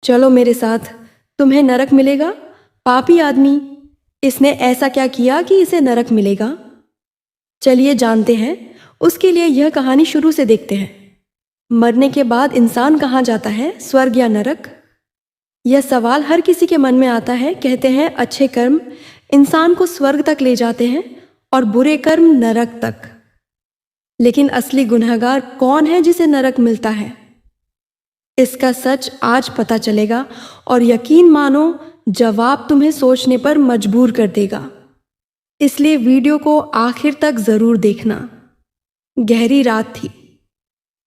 चलो मेरे साथ, तुम्हें नरक मिलेगा। पापी आदमी, इसने ऐसा क्या किया कि इसे नरक मिलेगा? चलिए जानते हैं। उसके लिए यह कहानी शुरू से देखते हैं। मरने के बाद इंसान कहाँ जाता है, स्वर्ग या नरक? यह सवाल हर किसी के मन में आता है। कहते हैं अच्छे कर्म इंसान को स्वर्ग तक ले जाते हैं और बुरे कर्म नरक तक। लेकिन असली गुनहगार कौन है जिसे नरक मिलता है? इसका सच आज पता चलेगा और यकीन मानो, जवाब तुम्हें सोचने पर मजबूर कर देगा। इसलिए वीडियो को आखिर तक जरूर देखना। गहरी रात थी।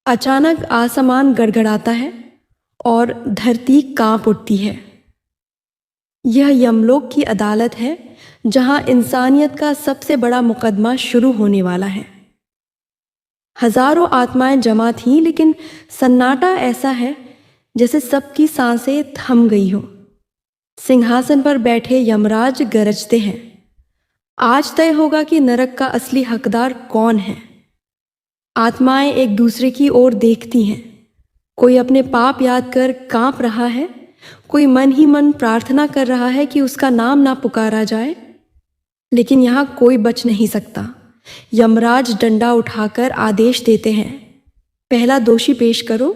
अचानक आसमान गड़गड़ाता है और धरती कांप उठती है। यह यमलोक की अदालत है, जहां इंसानियत का सबसे बड़ा मुकदमा शुरू होने वाला है। हजारों आत्माएं जमा थीं, लेकिन सन्नाटा ऐसा है जैसे सबकी सांसें थम गई हो। सिंहासन पर बैठे यमराज गरजते हैं। आज तय होगा कि नरक का असली हकदार कौन है। आत्माएं एक दूसरे की ओर देखती हैं। कोई अपने पाप याद कर कांप रहा है, कोई मन ही मन प्रार्थना कर रहा है कि उसका नाम ना पुकारा जाए। लेकिन यहाँ कोई बच नहीं सकता। यमराज डंडा उठाकर आदेश देते हैं, पहला दोषी पेश करो।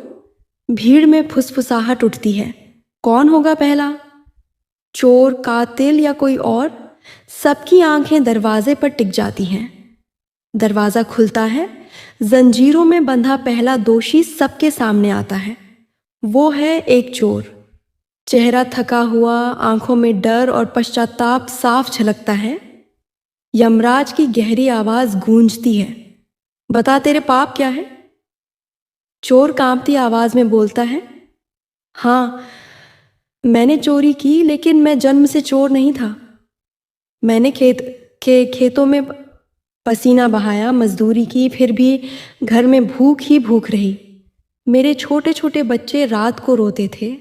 भीड़ में फुसफुसाहट उठती है। कौन होगा पहला? चोर, कातिल या कोई और? सबकी आंखें दरवाजे पर टिक जाती हैं। दरवाजा खुलता है। जंजीरों में बंधा पहला दोषी सबके सामने आता है। वो है एक चोर। चेहरा थका हुआ, आंखों में डर और पश्चाताप साफ झलकता है। यमराज की गहरी आवाज गूंजती है, बता तेरे पाप क्या है? चोर कांपती आवाज में बोलता है, हाँ, मैंने चोरी की, लेकिन मैं जन्म से चोर नहीं था। मैंने खेतों में पसीना बहाया, मजदूरी की, फिर भी घर में भूख ही भूख रही। मेरे छोटे छोटे बच्चे रात को रोते थे।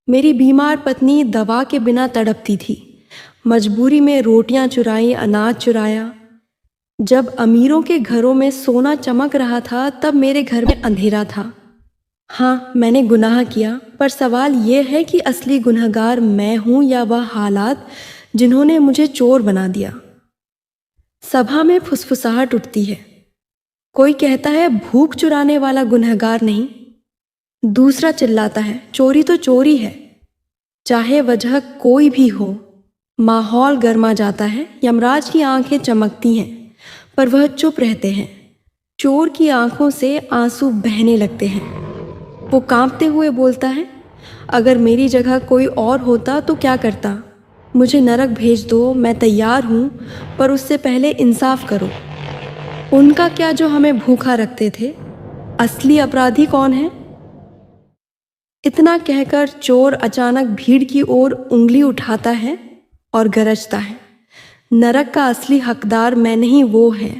मेरी बीमार पत्नी दवा के बिना तड़पती थी। मजबूरी में रोटियां चुराई, अनाज चुराया। जब अमीरों के घरों में सोना चमक रहा था, तब मेरे घर में अंधेरा था। हाँ, मैंने गुनाह किया, पर सवाल यह है कि असली गुनहगार मैं हूं या वह हालात जिन्होंने मुझे चोर बना दिया। सभा में फुसफुसाहट उठती है। कोई कहता है भूख चुराने वाला गुनहगार नहीं। दूसरा चिल्लाता है, चोरी तो चोरी है, चाहे वजह कोई भी हो। माहौल गर्मा जाता है। यमराज की आंखें चमकती हैं, पर वह चुप रहते हैं। चोर की आंखों से आंसू बहने लगते हैं। वो कांपते हुए बोलता है, अगर मेरी जगह कोई और होता तो क्या करता? मुझे नरक भेज दो, मैं तैयार हूँ, पर उससे पहले इंसाफ करो। उनका क्या जो हमें भूखा रखते थे? असली अपराधी कौन है? इतना कहकर चोर अचानक भीड़ की ओर उंगली उठाता है और गरजता है, नरक का असली हकदार मैं नहीं, वो है।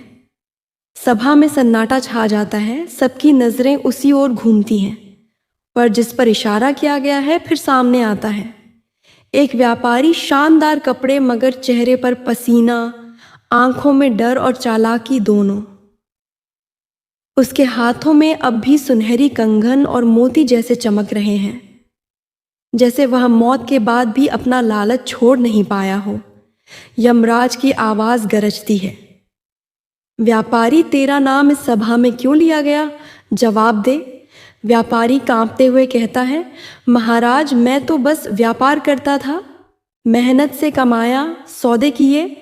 सभा में सन्नाटा छा जाता है। सबकी नजरें उसी ओर घूमती हैं, पर जिस पर इशारा किया गया है फिर सामने आता है। एक व्यापारी, शानदार कपड़े मगर चेहरे पर पसीना, आंखों में डर और चालाकी दोनों। उसके हाथों में अब भी सुनहरी कंगन और मोती जैसे चमक रहे हैं, जैसे वह मौत के बाद भी अपना लालच छोड़ नहीं पाया हो। यमराज की आवाज गरजती है, व्यापारी, तेरा नाम इस सभा में क्यों लिया गया? जवाब दे। व्यापारी कांपते हुए कहता है, महाराज, मैं तो बस व्यापार करता था, मेहनत से कमाया, सौदे किए।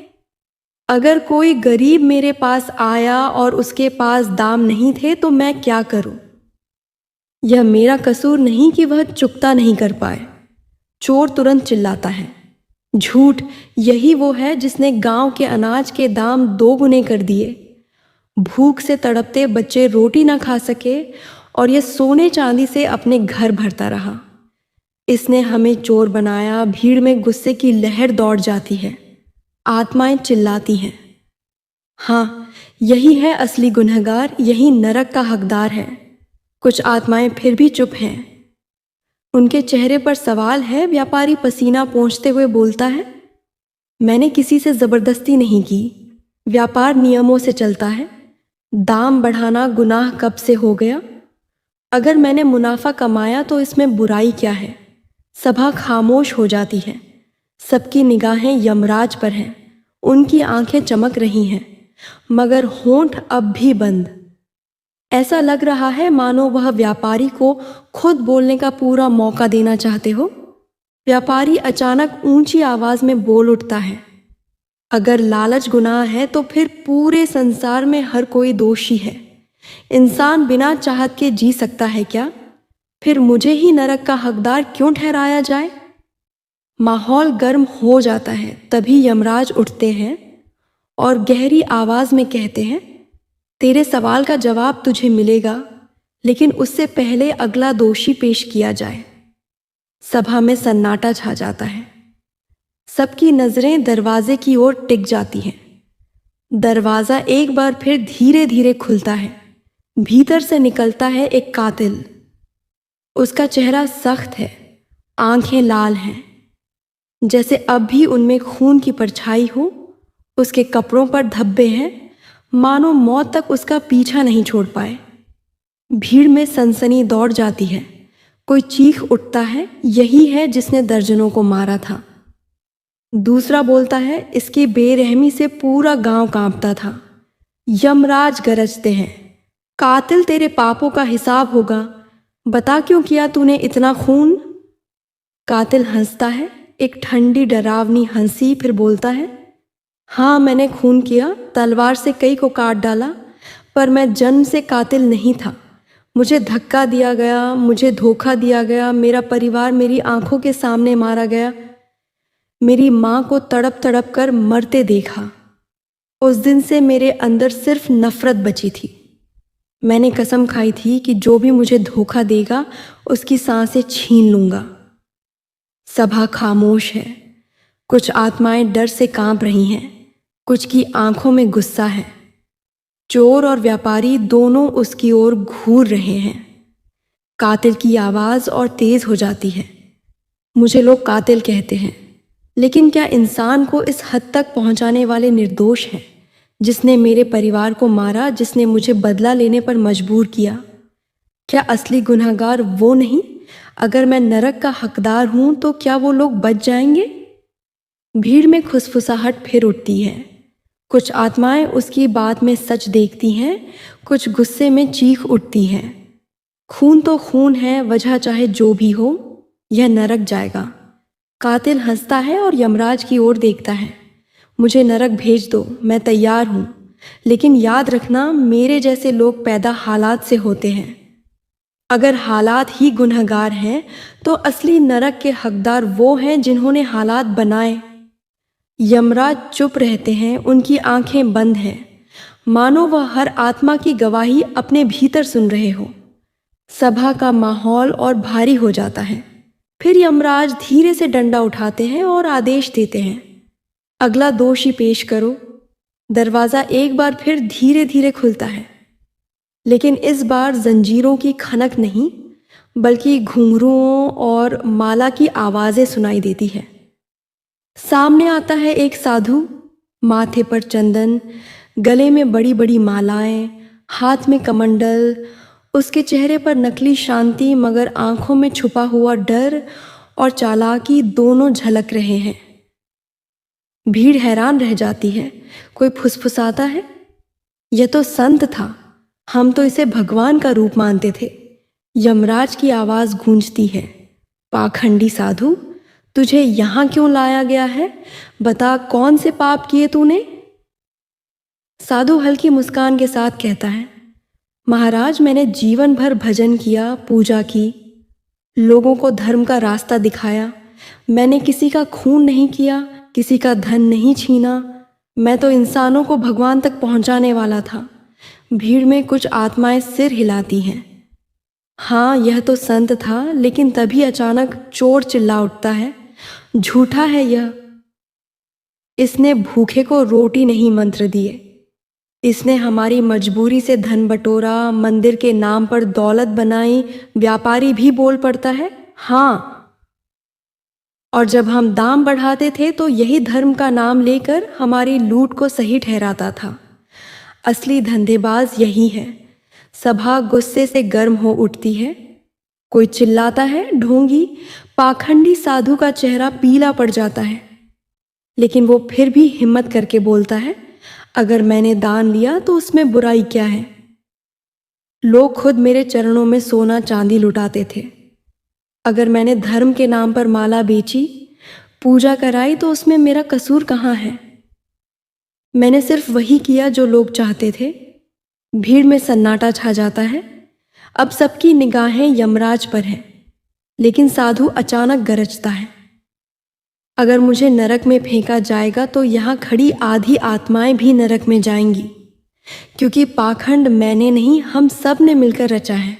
अगर कोई गरीब मेरे पास आया और उसके पास दाम नहीं थे तो मैं क्या करूं? यह मेरा कसूर नहीं कि वह चुकता नहीं कर पाए। चोर तुरंत चिल्लाता है, झूठ, यही वो है जिसने गांव के अनाज के दाम 2 गुने कर दिए। भूख से तड़पते बच्चे रोटी ना खा सके और यह सोने चांदी से अपने घर भरता रहा। इसने हमें चोर बनाया। भीड़ में गुस्से की लहर दौड़ जाती है। आत्माएं चिल्लाती हैं, हाँ, यही है असली गुनहगार, यही नरक का हकदार है। कुछ आत्माएं फिर भी चुप हैं। उनके चेहरे पर सवाल है। व्यापारी पसीना पोंछते हुए बोलता है, मैंने किसी से जबरदस्ती नहीं की, व्यापार नियमों से चलता है। दाम बढ़ाना गुनाह कब से हो गया? अगर मैंने मुनाफा कमाया तो इसमें बुराई क्या है? सभा खामोश हो जाती है। सबकी निगाहें यमराज पर हैं। उनकी आंखें चमक रही हैं, मगर होंठ अब भी बंद। ऐसा लग रहा है मानो वह व्यापारी को खुद बोलने का पूरा मौका देना चाहते हो। व्यापारी अचानक ऊंची आवाज में बोल उठता है, अगर लालच गुनाह है तो फिर पूरे संसार में हर कोई दोषी है। इंसान बिना चाहत के जी सकता है क्या? फिर मुझे ही नरक का हकदार क्यों ठहराया जाए? माहौल गर्म हो जाता है। तभी यमराज उठते हैं और गहरी आवाज में कहते हैं, तेरे सवाल का जवाब तुझे मिलेगा, लेकिन उससे पहले अगला दोषी पेश किया जाए। सभा में सन्नाटा छा जाता है। सबकी नजरें दरवाजे की ओर टिक जाती हैं। दरवाजा एक बार फिर धीरे धीरे खुलता है। भीतर से निकलता है एक कातिल। उसका चेहरा सख्त है, आंखें लाल हैं, जैसे अब भी उनमें खून की परछाई हो। उसके कपड़ों पर धब्बे हैं, मानो मौत तक उसका पीछा नहीं छोड़ पाए। भीड़ में सनसनी दौड़ जाती है। कोई चीख उठता है, यही है जिसने दर्जनों को मारा था। दूसरा बोलता है, इसकी बेरहमी से पूरा गांव कांपता था। यमराज गरजते हैं, कातिल तेरे पापों का हिसाब होगा। बता क्यों किया तूने इतना खून? कातिल हंसता है, एक ठंडी डरावनी हंसी, फिर बोलता है, हाँ मैंने खून किया, तलवार से कई को काट डाला, पर मैं जन्म से कातिल नहीं था। मुझे धक्का दिया गया, मुझे धोखा दिया गया, मेरा परिवार मेरी आंखों के सामने मारा गया। मेरी माँ को तड़प तड़प कर मरते देखा। उस दिन से मेरे अंदर सिर्फ नफरत बची थी। मैंने कसम खाई थी कि जो भी मुझे धोखा देगा उसकी सांसें छीन लूंगा। सभा खामोश है। कुछ आत्माएं डर से कांप रही हैं, कुछ की आंखों में गुस्सा है। चोर और व्यापारी दोनों उसकी ओर घूर रहे हैं। कातिल की आवाज और तेज हो जाती है। मुझे लोग कातिल कहते हैं, लेकिन क्या इंसान को इस हद तक पहुंचाने वाले निर्दोष हैं? जिसने मेरे परिवार को मारा, जिसने मुझे बदला लेने पर मजबूर किया, क्या असली गुनहगार वो नहीं? अगर मैं नरक का हकदार हूं तो क्या वो लोग बच जाएंगे? भीड़ में खुसफुसाहट फिर उठती है। कुछ आत्माएं उसकी बात में सच देखती हैं, कुछ गुस्से में चीख उठती हैं। खून तो खून है, वजह चाहे जो भी हो, यह नरक जाएगा। कातिल हंसता है और यमराज की ओर देखता है। मुझे नरक भेज दो, मैं तैयार हूं, लेकिन याद रखना मेरे जैसे लोग पैदा हालात से होते हैं। अगर हालात ही गुनहगार हैं तो असली नरक के हकदार वो हैं जिन्होंने हालात बनाए। यमराज चुप रहते हैं, उनकी आंखें बंद हैं, मानो वह हर आत्मा की गवाही अपने भीतर सुन रहे हो। सभा का माहौल और भारी हो जाता है। फिर यमराज धीरे से डंडा उठाते हैं और आदेश देते हैं, अगला दोषी पेश करो। दरवाजा एक बार फिर धीरे धीरे खुलता है, लेकिन इस बार जंजीरों की खनक नहीं, बल्कि घुंघरुओं और माला की आवाजें सुनाई देती है। सामने आता है एक साधु, माथे पर चंदन, गले में बड़ी बड़ी मालाएं, हाथ में कमंडल। उसके चेहरे पर नकली शांति, मगर आंखों में छुपा हुआ डर और चालाकी दोनों झलक रहे हैं। भीड़ हैरान रह जाती है। कोई फुसफुसाता है, यह तो संत था, हम तो इसे भगवान का रूप मानते थे। यमराज की आवाज गूंजती है, पाखंडी साधु, तुझे यहां क्यों लाया गया है? बता, कौन से पाप किए तूने? साधु हल्की मुस्कान के साथ कहता है, महाराज, मैंने जीवन भर भजन किया, पूजा की, लोगों को धर्म का रास्ता दिखाया। मैंने किसी का खून नहीं किया, किसी का धन नहीं छीना। मैं तो इंसानों को भगवान तक पहुंचाने वाला था। भीड़ में कुछ आत्माएं सिर हिलाती हैं। हाँ, यह तो संत था, लेकिन तभी अचानक चोर चिल्ला उठता है, झूठा है यह। इसने भूखे को रोटी नहीं मंत्र दिए। इसने हमारी मजबूरी से धन बटोरा, मंदिर के नाम पर दौलत बनाई। व्यापारी भी बोल पड़ता है, हाँ, और जब हम दाम बढ़ाते थे तो यही धर्म का नाम लेकर हमारी लूट को सही ठहराता था। असली धंधेबाज यही है। सभा गुस्से से गर्म हो उठती है। कोई चिल्लाता है, ढोंगी, पाखंडी साधु का चेहरा पीला पड़ जाता है, लेकिन वो फिर भी हिम्मत करके बोलता है, अगर मैंने दान लिया तो उसमें बुराई क्या है। लोग खुद मेरे चरणों में सोना चांदी लुटाते थे। अगर मैंने धर्म के नाम पर माला बेची, पूजा कराई, तो उसमें मेरा कसूर कहाँ है। मैंने सिर्फ वही किया जो लोग चाहते थे। भीड़ में सन्नाटा छा जाता है। अब सबकी निगाहें यमराज पर हैं, लेकिन साधु अचानक गरजता है, अगर मुझे नरक में फेंका जाएगा तो यहाँ खड़ी आधी आत्माएं भी नरक में जाएंगी, क्योंकि पाखंड मैंने नहीं, हम सब ने मिलकर रचा है।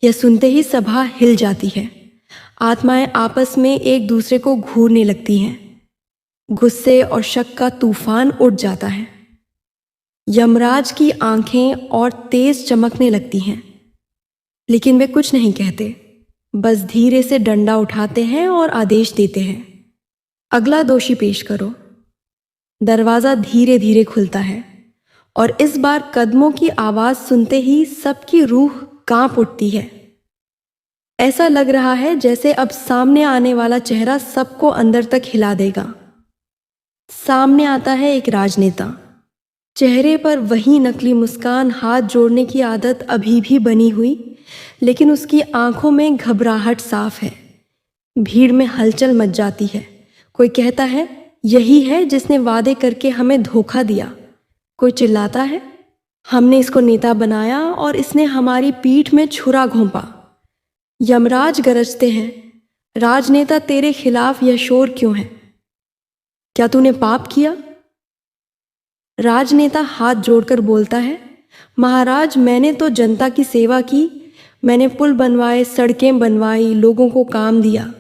यह सुनते ही सभा हिल जाती है। आत्माएं आपस में एक दूसरे को घूरने लगती हैं। गुस्से और शक का तूफान उठ जाता है। यमराज की आंखें और तेज चमकने लगती हैं, लेकिन वे कुछ नहीं कहते, बस धीरे से डंडा उठाते हैं और आदेश देते हैं, अगला दोषी पेश करो। दरवाजा धीरे धीरे खुलता है और इस बार कदमों की आवाज सुनते ही सबकी रूह कांप उठती है। ऐसा लग रहा है जैसे अब सामने आने वाला चेहरा सबको अंदर तक हिला देगा। सामने आता है एक राजनेता। चेहरे पर वही नकली मुस्कान, हाथ जोड़ने की आदत अभी भी बनी हुई, लेकिन उसकी आंखों में घबराहट साफ है। भीड़ में हलचल मच जाती है। कोई कहता है, यही है जिसने वादे करके हमें धोखा दिया। कोई चिल्लाता है, हमने इसको नेता बनाया और इसने हमारी पीठ में छुरा घोंपा। यमराज गरजते हैं, राजनेता तेरे खिलाफ यह शोर क्यों है? क्या तूने पाप किया? राजनेता हाथ जोड़कर बोलता है, महाराज, मैंने तो जनता की सेवा की। मैंने पुल बनवाए, सड़कें बनवाई, लोगों को काम दिया।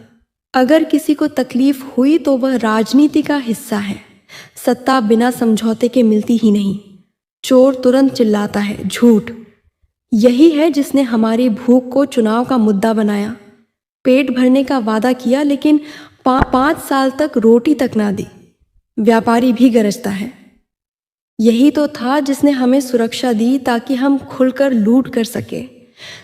अगर किसी को तकलीफ हुई तो वह राजनीति का हिस्सा है। सत्ता बिना समझौते के मिलती ही नहीं। चोर तुरंत चिल्लाता है, झूठ। यही है जिसने हमारी भूख को चुनाव का मुद्दा बनाया। पेट भरने का वादा किया, लेकिन 5 साल तक रोटी तक ना दी। व्यापारी भी गरजता है, यही तो था जिसने हमें सुरक्षा दी ताकि हम खुलकर लूट कर सके।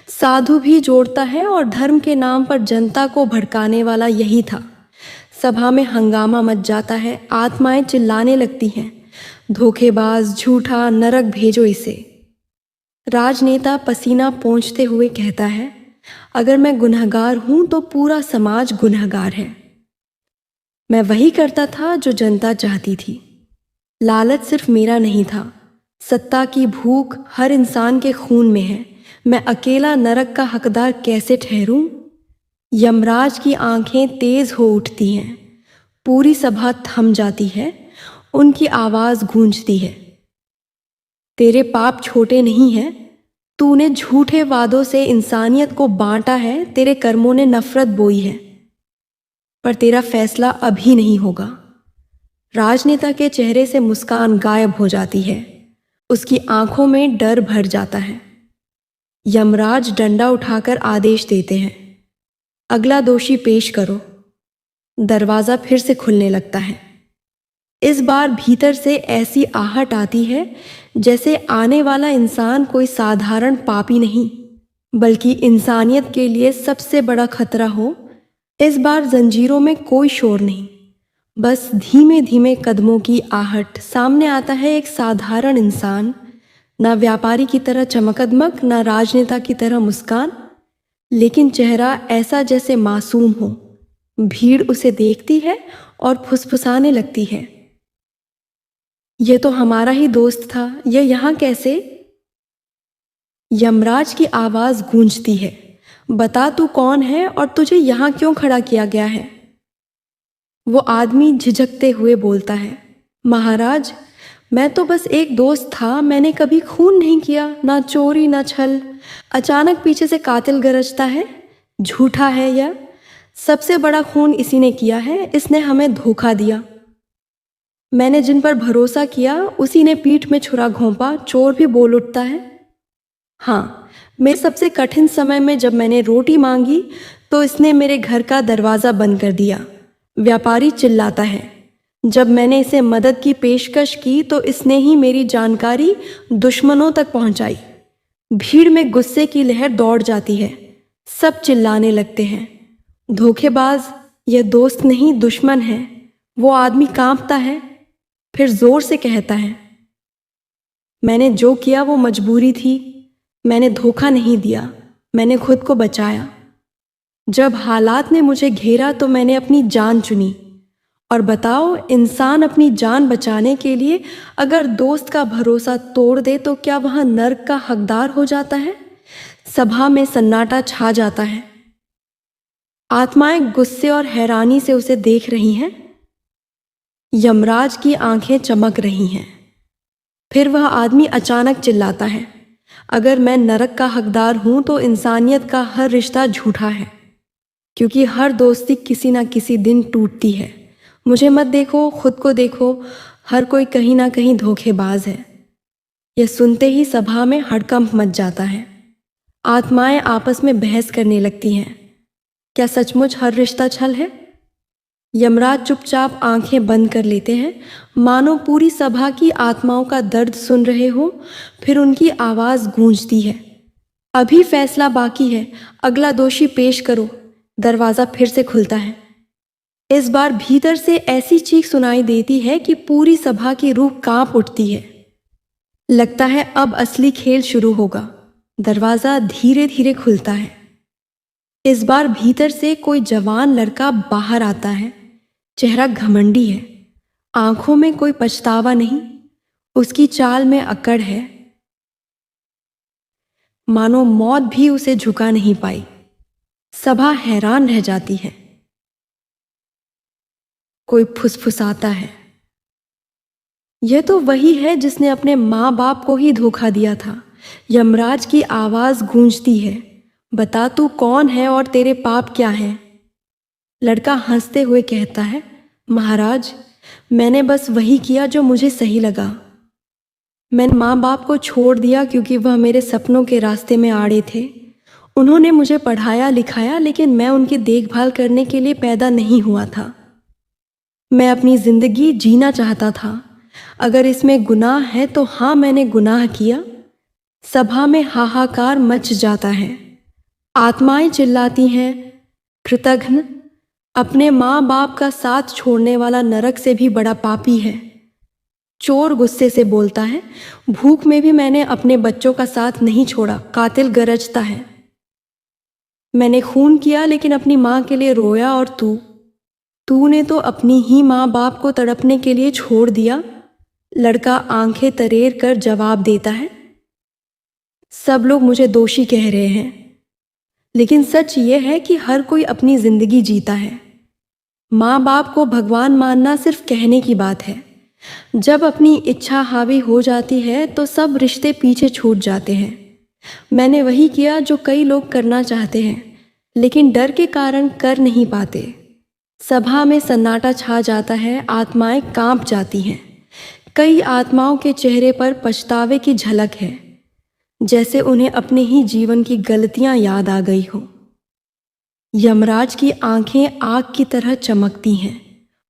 साधु भी जोड़ता है, और धर्म के नाम पर जनता को भड़काने वाला यही था। सभा में हंगामा मच जाता है। आत्माएं चिल्लाने लगती हैं, धोखेबाज, झूठा, नरक भेजो इसे। राजनेता पसीना पोंछते हुए कहता है, अगर मैं गुनहगार हूं तो पूरा समाज गुनहगार है। मैं वही करता था जो जनता चाहती थी। लालच सिर्फ मेरा नहीं था, सत्ता की भूख हर इंसान के खून में है। मैं अकेला नरक का हकदार कैसे ठहरूं? यमराज की आंखें तेज हो उठती हैं। पूरी सभा थम जाती है। उनकी आवाज गूंजती है, तेरे पाप छोटे नहीं हैं। तूने झूठे वादों से इंसानियत को बांटा है। तेरे कर्मों ने नफरत बोई है, पर तेरा फैसला अभी नहीं होगा। राजनेता के चेहरे से मुस्कान गायब हो जाती है। उसकी आंखों में डर भर जाता है। यमराज डंडा उठाकर आदेश देते हैं, अगला दोषी पेश करो। दरवाजा फिर से खुलने लगता है। इस बार भीतर से ऐसी आहट आती है जैसे आने वाला इंसान कोई साधारण पापी नहीं, बल्कि इंसानियत के लिए सबसे बड़ा खतरा हो। इस बार जंजीरों में कोई शोर नहीं, बस धीमे धीमे कदमों की आहट। सामने आता है एक साधारण इंसान, ना व्यापारी की तरह चमकदमक, ना राजनेता की तरह मुस्कान, लेकिन चेहरा ऐसा जैसे मासूम हो। भीड़ उसे देखती है और फुसफुसाने लगती है, ये तो हमारा ही दोस्त था, यह यहाँ कैसे? यमराज की आवाज गूंजती है, बता तू कौन है और तुझे यहाँ क्यों खड़ा किया गया है? वो आदमी झिझकते हुए बोलता है, महाराज, मैं तो बस एक दोस्त था। मैंने कभी खून नहीं किया, ना चोरी ना छल। अचानक पीछे से कातिल गरजता है, झूठा है यह। सबसे बड़ा खून इसी ने किया है। इसने हमें धोखा दिया। मैंने जिन पर भरोसा किया उसी ने पीठ में छुरा घोंपा। चोर भी बोल उठता है, हाँ, मेरे सबसे कठिन समय में जब मैंने रोटी मांगी तो इसने मेरे घर का दरवाज़ा बंद कर दिया। व्यापारी चिल्लाता है, जब मैंने इसे मदद की पेशकश की तो इसने ही मेरी जानकारी दुश्मनों तक पहुंचाई। भीड़ में गुस्से की लहर दौड़ जाती है। सब चिल्लाने लगते हैं, धोखेबाज, यह दोस्त नहीं दुश्मन है। वो आदमी कांपता है, फिर जोर से कहता है, मैंने जो किया वो मजबूरी थी। मैंने धोखा नहीं दिया, मैंने खुद को बचाया। जब हालात ने मुझे घेरा तो मैंने अपनी जान चुनी। और बताओ, इंसान अपनी जान बचाने के लिए अगर दोस्त का भरोसा तोड़ दे तो क्या वह नर्क का हकदार हो जाता है? सभा में सन्नाटा छा जाता है। आत्माएं गुस्से और हैरानी से उसे देख रही हैं। यमराज की आंखें चमक रही हैं। फिर वह आदमी अचानक चिल्लाता है, अगर मैं नरक का हकदार हूं तो इंसानियत का हर रिश्ता झूठा है, क्योंकि हर दोस्ती किसी ना किसी दिन टूटती है। मुझे मत देखो, खुद को देखो, हर कोई कहीं ना कहीं धोखेबाज है। यह सुनते ही सभा में हड़कंप मच जाता है। आत्माएं आपस में बहस करने लगती हैं, क्या सचमुच हर रिश्ता छल है? यमराज चुपचाप आंखें बंद कर लेते हैं, मानो पूरी सभा की आत्माओं का दर्द सुन रहे हो। फिर उनकी आवाज गूंजती है, अभी फैसला बाकी है, अगला दोषी पेश करो। दरवाजा फिर से खुलता है। इस बार भीतर से ऐसी चीख सुनाई देती है कि पूरी सभा की रूह कांप उठती है। लगता है अब असली खेल शुरू होगा। दरवाजा धीरे धीरे खुलता है। इस बार भीतर से कोई जवान लड़का बाहर आता है। चेहरा घमंडी है, आंखों में कोई पछतावा नहीं, उसकी चाल में अकड़ है, मानो मौत भी उसे झुका नहीं पाई। सभा हैरान रह जाती है। कोई फुसफुसाता है, यह तो वही है जिसने अपने माँ बाप को ही धोखा दिया था। यमराज की आवाज गूंजती है, बता तू कौन है और तेरे पाप क्या हैं? लड़का हंसते हुए कहता है, महाराज, मैंने बस वही किया जो मुझे सही लगा। मैंने माँ बाप को छोड़ दिया क्योंकि वह मेरे सपनों के रास्ते में आड़े थे। उन्होंने मुझे पढ़ाया लिखाया, लेकिन मैं उनकी देखभाल करने के लिए पैदा नहीं हुआ था। मैं अपनी जिंदगी जीना चाहता था। अगर इसमें गुनाह है तो हाँ, मैंने गुनाह किया। सभा में हाहाकार मच जाता है। आत्माएं चिल्लाती हैं, कृतघ्न, अपने माँ बाप का साथ छोड़ने वाला नरक से भी बड़ा पापी है। चोर गुस्से से बोलता है, भूख में भी मैंने अपने बच्चों का साथ नहीं छोड़ा। कातिल गरजता है, मैंने खून किया लेकिन अपनी माँ के लिए रोया, और तूने तो अपनी ही माँ बाप को तड़पने के लिए छोड़ दिया। लड़का आंखें तरेर कर जवाब देता है, सब लोग मुझे दोषी कह रहे हैं, लेकिन सच ये है कि हर कोई अपनी जिंदगी जीता है। माँ बाप को भगवान मानना सिर्फ कहने की बात है। जब अपनी इच्छा हावी हो जाती है तो सब रिश्ते पीछे छूट जाते हैं। मैंने वही किया जो कई लोग करना चाहते हैं, लेकिन डर के कारण कर नहीं पाते। सभा में सन्नाटा छा जाता है। आत्माएं कांप जाती हैं। कई आत्माओं के चेहरे पर पछतावे की झलक है, जैसे उन्हें अपने ही जीवन की गलतियां याद आ गई हो। यमराज की आंखें आग की तरह चमकती हैं।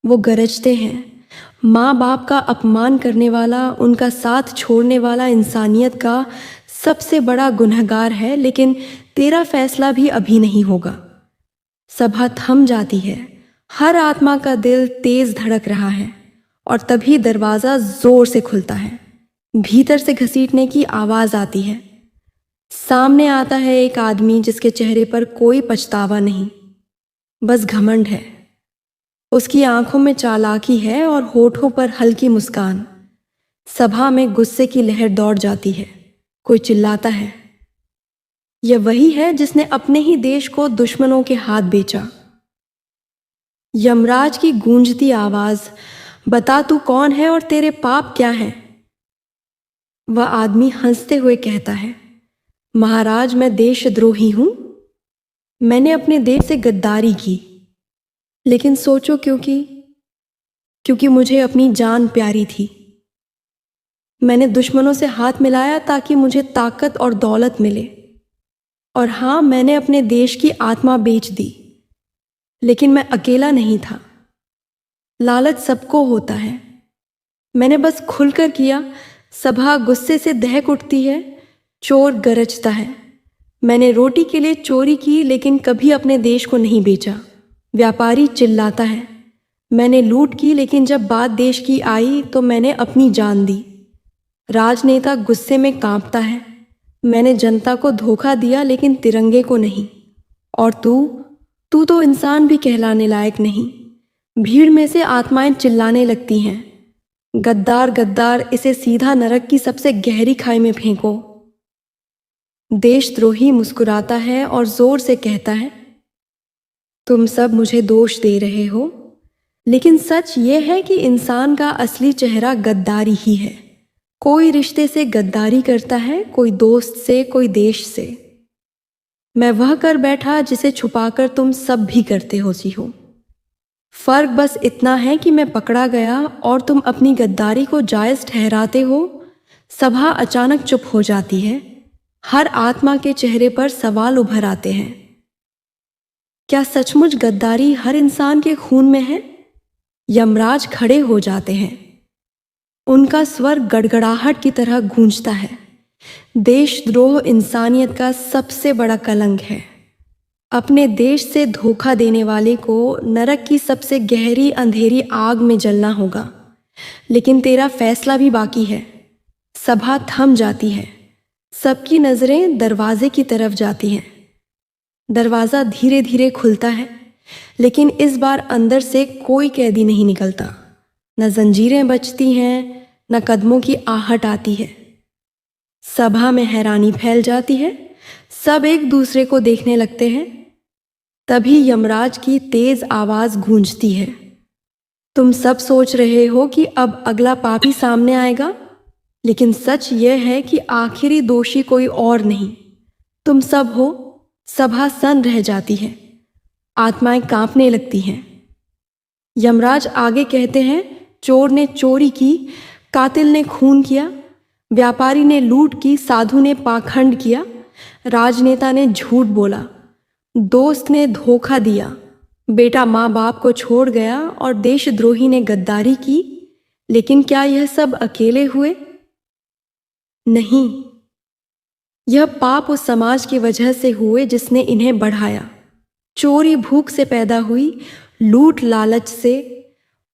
वो गरजते हैं, माँ बाप का अपमान करने वाला, उनका साथ छोड़ने वाला इंसानियत का सबसे बड़ा गुनहगार है, लेकिन तेरा फैसला भी अभी नहीं होगा। सभा थम जाती है। हर आत्मा का दिल तेज धड़क रहा है, और तभी दरवाजा जोर से खुलता है। भीतर से घसीटने की आवाज आती है। सामने आता है एक आदमी जिसके चेहरे पर कोई पछतावा नहीं, बस घमंड है। उसकी आंखों में चालाकी है और होठों पर हल्की मुस्कान। सभा में गुस्से की लहर दौड़ जाती है। कोई चिल्लाता है, यह वही है जिसने अपने ही देश को दुश्मनों के हाथ बेचा। यमराज की गूंजती आवाज, बता तू कौन है और तेरे पाप क्या हैं? वह आदमी हंसते हुए कहता है, महाराज, मैं देशद्रोही हूं। मैंने अपने देश से गद्दारी की, लेकिन सोचो क्योंकि मुझे अपनी जान प्यारी थी। मैंने दुश्मनों से हाथ मिलाया ताकि मुझे ताकत और दौलत मिले। और हाँ, मैंने अपने देश की आत्मा बेच दी, लेकिन मैं अकेला नहीं था। लालच सबको होता है, मैंने बस खुलकर किया। सभा गुस्से से दहक उठती है। चोर गरजता है, मैंने रोटी के लिए चोरी की, लेकिन कभी अपने देश को नहीं बेचा। व्यापारी चिल्लाता है, मैंने लूट की, लेकिन जब बात देश की आई तो मैंने अपनी जान दी। राजनेता गुस्से में कांपता है, मैंने जनता को धोखा दिया लेकिन तिरंगे को नहीं। और तू तो इंसान भी कहलाने लायक नहीं। भीड़ में से आत्माएं चिल्लाने लगती हैं, गद्दार गद्दार, इसे सीधा नरक की सबसे गहरी खाई में फेंको। देशद्रोही मुस्कुराता है और जोर से कहता है, तुम सब मुझे दोष दे रहे हो, लेकिन सच ये है कि इंसान का असली चेहरा गद्दारी ही है। कोई रिश्ते से गद्दारी करता है, कोई दोस्त से, कोई देश से। मैं वह कर बैठा जिसे छुपाकर तुम सब भी करते हो। फर्क बस इतना है कि मैं पकड़ा गया और तुम अपनी गद्दारी को जायज ठहराते हो। सभा अचानक चुप हो जाती है। हर आत्मा के चेहरे पर सवाल उभर आते हैं, क्या सचमुच गद्दारी हर इंसान के खून में है? यमराज खड़े हो जाते हैं। उनका स्वर गड़गड़ाहट की तरह गूंजता है, देशद्रोह इंसानियत का सबसे बड़ा कलंक है। अपने देश से धोखा देने वाले को नरक की सबसे गहरी अंधेरी आग में जलना होगा। लेकिन तेरा फैसला भी बाकी है। सभा थम जाती है। सबकी नजरें दरवाजे की तरफ जाती हैं। दरवाज़ा धीरे धीरे खुलता है, लेकिन इस बार अंदर से कोई कैदी नहीं निकलता। न जंजीरें बजती हैं, न कदमों की आहट आती है। सभा में हैरानी फैल जाती है। सब एक दूसरे को देखने लगते हैं। तभी यमराज की तेज आवाज गूंजती है, तुम सब सोच रहे हो कि अब अगला पापी सामने आएगा, लेकिन सच यह है कि आखिरी दोषी कोई और नहीं, तुम सब हो। सभा सन्न रह जाती है। आत्माएं कांपने लगती हैं। यमराज आगे कहते हैं, चोर ने चोरी की, कातिल ने खून किया, व्यापारी ने लूट की, साधु ने पाखंड किया, राजनेता ने झूठ बोला, दोस्त ने धोखा दिया, बेटा माँ बाप को छोड़ गया और देशद्रोही ने गद्दारी की। लेकिन क्या यह सब अकेले हुए? नहीं, यह पाप उस समाज की वजह से हुए जिसने इन्हें बढ़ाया। चोरी भूख से पैदा हुई, लूट लालच से,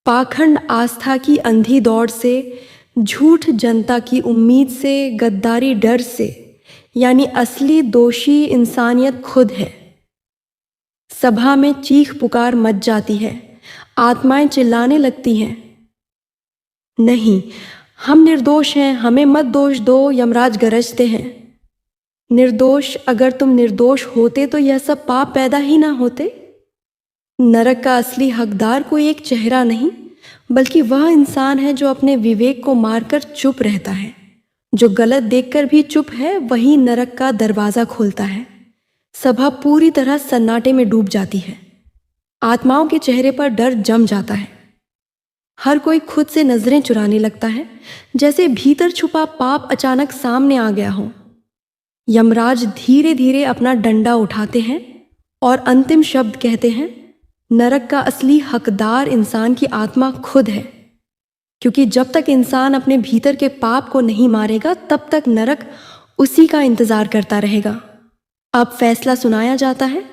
पाखंड आस्था की अंधी दौड़ से, झूठ जनता की उम्मीद से, गद्दारी डर से। यानी असली दोषी इंसानियत खुद है। सभा में चीख पुकार मच जाती है। आत्माएं चिल्लाने लगती हैं, नहीं, हम निर्दोष हैं, हमें मत दोष दो। यमराज गरजते हैं, निर्दोष? अगर तुम निर्दोष होते तो यह सब पाप पैदा ही ना होते। नरक का असली हकदार कोई एक चेहरा नहीं, बल्कि वह इंसान है जो अपने विवेक को मारकर चुप रहता है। जो गलत देखकर भी चुप है, वही नरक का दरवाजा खोलता है। सभा पूरी तरह सन्नाटे में डूब जाती है। आत्माओं के चेहरे पर डर जम जाता है। हर कोई खुद से नजरें चुराने लगता है, जैसे भीतर छुपा पाप अचानक सामने आ गया हो। यमराज धीरे धीरे अपना डंडा उठाते हैं और अंतिम शब्द कहते हैं, नरक का असली हकदार इंसान की आत्मा खुद है। क्योंकि जब तक इंसान अपने भीतर के पाप को नहीं मारेगा, तब तक नरक उसी का इंतजार करता रहेगा। अब फैसला सुनाया जाता है,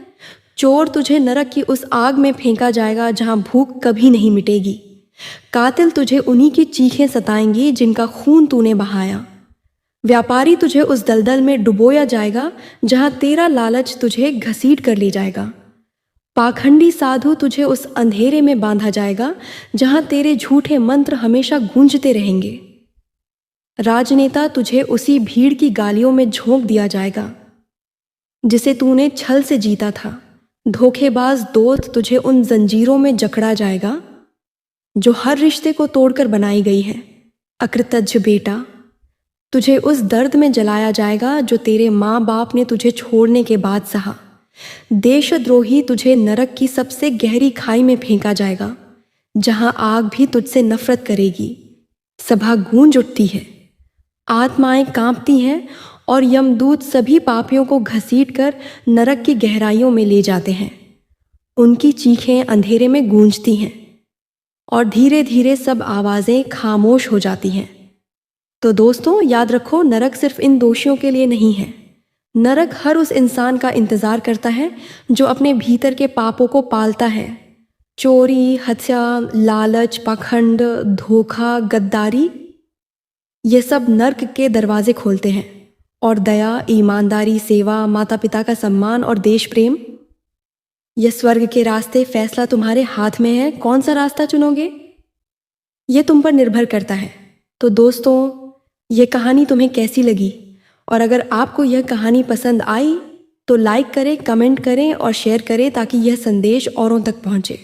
चोर, तुझे नरक की उस आग में फेंका जाएगा जहां भूख कभी नहीं मिटेगी। कातिल, तुझे उन्हीं की चीखें सताएंगी जिनका खून तूने बहाया। व्यापारी, तुझे उस दलदल में डुबोया जाएगा जहां तेरा लालच तुझे घसीट कर ले जाएगा। पाखंडी साधु, तुझे उस अंधेरे में बांधा जाएगा जहां तेरे झूठे मंत्र हमेशा गूंजते रहेंगे। राजनेता, तुझे उसी भीड़ की गालियों में झोंक दिया जाएगा जिसे तूने छल से जीता था। धोखेबाज दोस्त, तुझे उन जंजीरों में जकड़ा जाएगा जो हर रिश्ते को तोड़कर बनाई गई है। अकृतज्ञ बेटा, तुझे उस दर्द में जलाया जाएगा जो तेरे माँ बाप ने तुझे छोड़ने के बाद सहा। देशद्रोही, तुझे नरक की सबसे गहरी खाई में फेंका जाएगा जहां आग भी तुझसे नफरत करेगी। सभा गूंज उठती है। आत्माएं कांपती हैं और यमदूत सभी पापियों को घसीटकर नरक की गहराइयों में ले जाते हैं। उनकी चीखें अंधेरे में गूंजती हैं और धीरे धीरे सब आवाजें खामोश हो जाती हैं। तो दोस्तों, याद रखो, नरक सिर्फ इन दोषियों के लिए नहीं है, नरक हर उस इंसान का इंतज़ार करता है जो अपने भीतर के पापों को पालता है। चोरी, हत्या, लालच, पाखंड, धोखा, गद्दारी, ये सब नर्क के दरवाजे खोलते हैं। और दया, ईमानदारी, सेवा, माता पिता का सम्मान और देश प्रेम, ये स्वर्ग के रास्ते। फैसला तुम्हारे हाथ में है, कौन सा रास्ता चुनोगे ये तुम पर निर्भर करता है। तो दोस्तों, ये कहानी तुम्हें कैसी लगी? और अगर आपको यह कहानी पसंद आई तो लाइक करें, कमेंट करें और शेयर करें ताकि यह संदेश औरों तक पहुंचे।